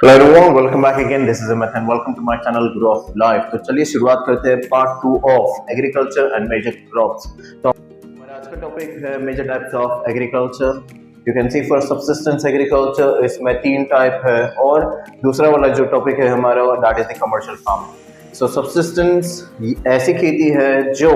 Hello everyone, welcome back again. This is Amit and welcome to my channel grow of life. तो चलिए शुरुआत करते हैं part 2 of agriculture and major crops. तो हमारा आज का टॉपिक है major types of agriculture. You can see for subsistence agriculture इसमें 3 टाइप है और दूसरा वाला जो टॉपिक है हमारा that is the commercial farming. So subsistence ऐसी खेती है जो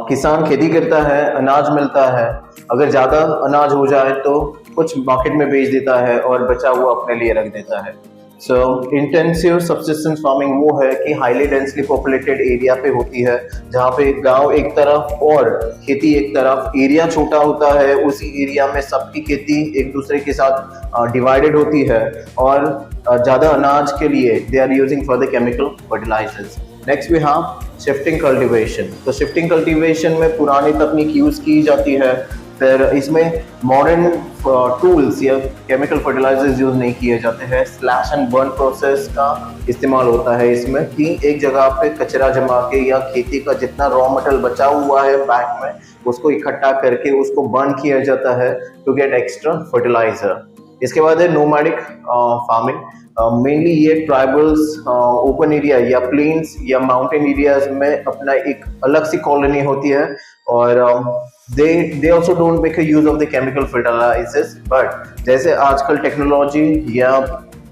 किसान खेती करता है, अनाज मिलता है। अगर ज़्यादा अनाज हो जाए तो कुछ मार्केट में बेच देता है और बचा हुआ अपने लिए रख देता है। सो इंटेंसिव सब्सिस्टेंस फार्मिंग वो है कि हाईली डेंसली पॉपुलेटेड एरिया पे होती है, जहाँ पे गांव एक तरफ और खेती एक तरफ। एरिया छोटा होता है, उसी एरिया में सबकी खेती एक दूसरे के साथ डिवाइडेड होती है और ज़्यादा अनाज के लिए they are using for the chemical fertilisers. Next we have shifting cultivation. तो शिफ्टिंग कल्टीवेशन में पुरानी तकनीक यूज की जाती है, फिर इसमें मॉडर्न टूल्स या केमिकल फर्टिलाइजर्स यूज नहीं किए जाते हैं। स्लैश एंड बर्न प्रोसेस का इस्तेमाल होता है इसमें कि एक जगह पे कचरा जमा के या खेती का जितना रॉ मटेरियल बचा हुआ है बैग में उसको इकट्ठा करके उसको बर्न किया जाता है टू गेट एक्स्ट्रा फर्टिलाइजर। इसके बाद है नोमैडिक फार्मिंग। मेनली ये ट्राइबल्स ओपन एरिया या प्लेन्स या माउंटेन एरियाज में अपना एक अलग सी कॉलोनी होती है और they also don't make a use of the chemical fertilizers, but जैसे आजकल टेक्नोलॉजी या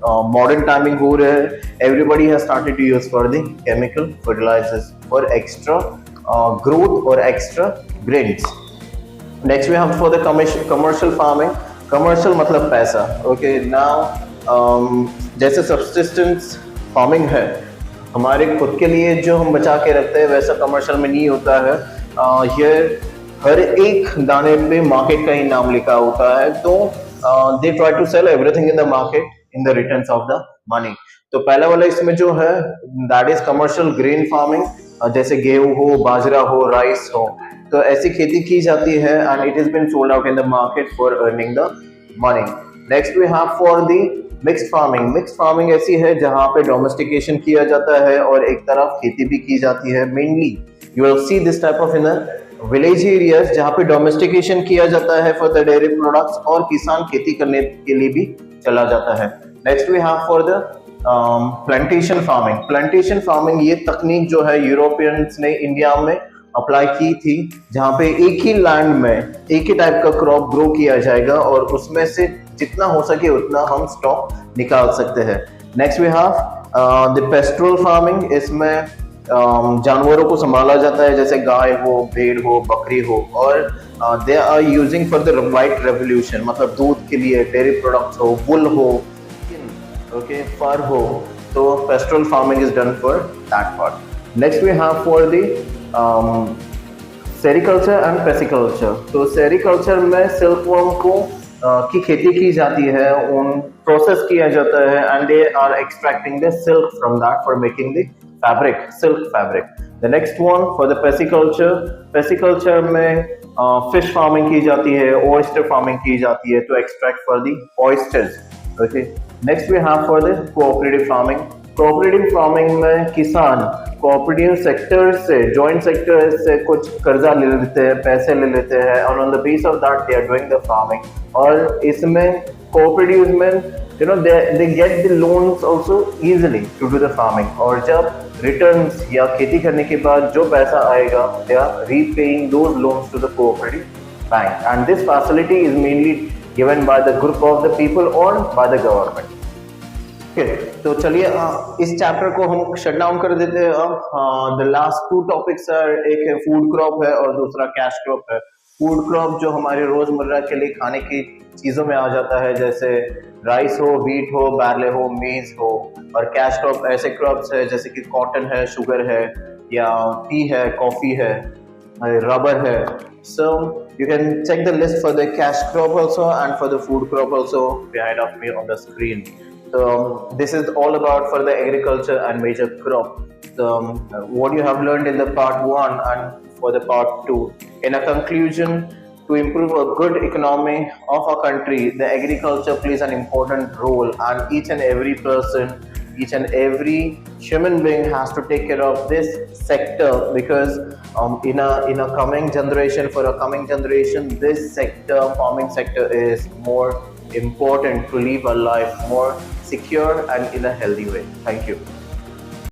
मॉडर्न टाइमिंग हो रहा है, everybody has started to use for the chemical fertilizers for extra growth or extra grains. Next we have for the commercial farming. Commercial मतलब पैसा। Okay, now जैसे subsistence farming है, हमारे खुद के लिए जो हम बचा के रखते हैं वैसा कमर्शियल में नहीं होता है। ये हर एक दाने पे मार्केट का ही नाम लिखा होता है, तो they try to sell everything in the market in the returns of the money. तो पहला वाला इसमें जो है that is commercial grain farming, जैसे गेहूं हो, बाजरा हो, राइस हो, तो ऐसी खेती की जाती है and it is been sold out in the market for earning the money. Next we have for the mixed farming. Mixed farming ऐसी है जहां पे डोमेस्टिकेशन किया जाता है और एक तरफ खेती भी की जाती है। Mainly you will see this type of in village areas जहाँ पे डोमेस्टिकेशन किया जाता है फॉर द डेयरी प्रोडक्ट्स और किसान खेती करने के लिए भी चला जाता है। Next we have for the plantation farming. Plantation farming ये तकनीक जो है यूरोपियंस ने इंडिया में अप्लाई की थी, जहाँ पे एक ही लैंड में एक ही टाइप का क्रॉप ग्रो किया जाएगा और उसमें से जितना हो सके उतना हम स्टॉक निकाल सकते हैं। Next we have the pastoral farming. इसमें जानवरों को संभाला जाता है, जैसे गाय हो, भेड़ हो, बकरी हो, और they are using for the white revolution, मतलब दूध के लिए डेयरी प्रोडक्ट्स हो, वुल हो, ओके, फर हो, तो pastoral farming is done for that part. Next we have for the sericulture and pisciculture. तो सेरिकल्चर में सिल्कवर्म को की खेती की जाती है, उन प्रोसेस किया जाता है and they are extracting the silk from that for making the fabric, silk fabric. The next one for the pisciculture. Pisciculture में fish farming की जाती है, oyster farming की जाती है to extract for the oysters. Okay. Next we have for the cooperative farming. Cooperative farming में किसान cooperative sector से, joint sector से कुछ कर्जा ले लेते हैं, पैसे ले लेते हैं और on the base of that they are doing the farming. और इसमें cooperative में they get the loans also easily to do the farming, और जब returns या खेती करने के बाद जो पैसा आएगा they are repaying those loans to the cooperative bank, and this facility is mainly given by the group of the people or by the government. Okay, तो चलिए इस चैप्टर को हम शट डाउन कर देते हैं। अब द लास्ट 2 टॉपिक्स है, एक है फूड क्रॉप है और दूसरा कैश क्रॉप है। फूड क्रॉप जो हमारे रोजमर्रा के लिए खाने की चीजों में आ जाता है, जैसे राइस हो, व्हीट हो, बैरले हो, मेज हो, और कैश क्रॉप ऐसे क्रॉप्स है जैसे कि कॉटन है, शुगर है, या टी है, कॉफी है, रबर है। So you can check the list for the cash crop also and for the food crop also behind of me on the screen. So this is all about for the agriculture and major crop. So what you have learned in the part 1 and for the part 2. In a conclusion, to improve a good economy of a country, the agriculture plays an important role, and each and every person, each and every human being has to take care of this sector, because in a coming generation, for a coming generation, this sector, farming sector, is more important to live a life more secure and in a healthy way. Thank you.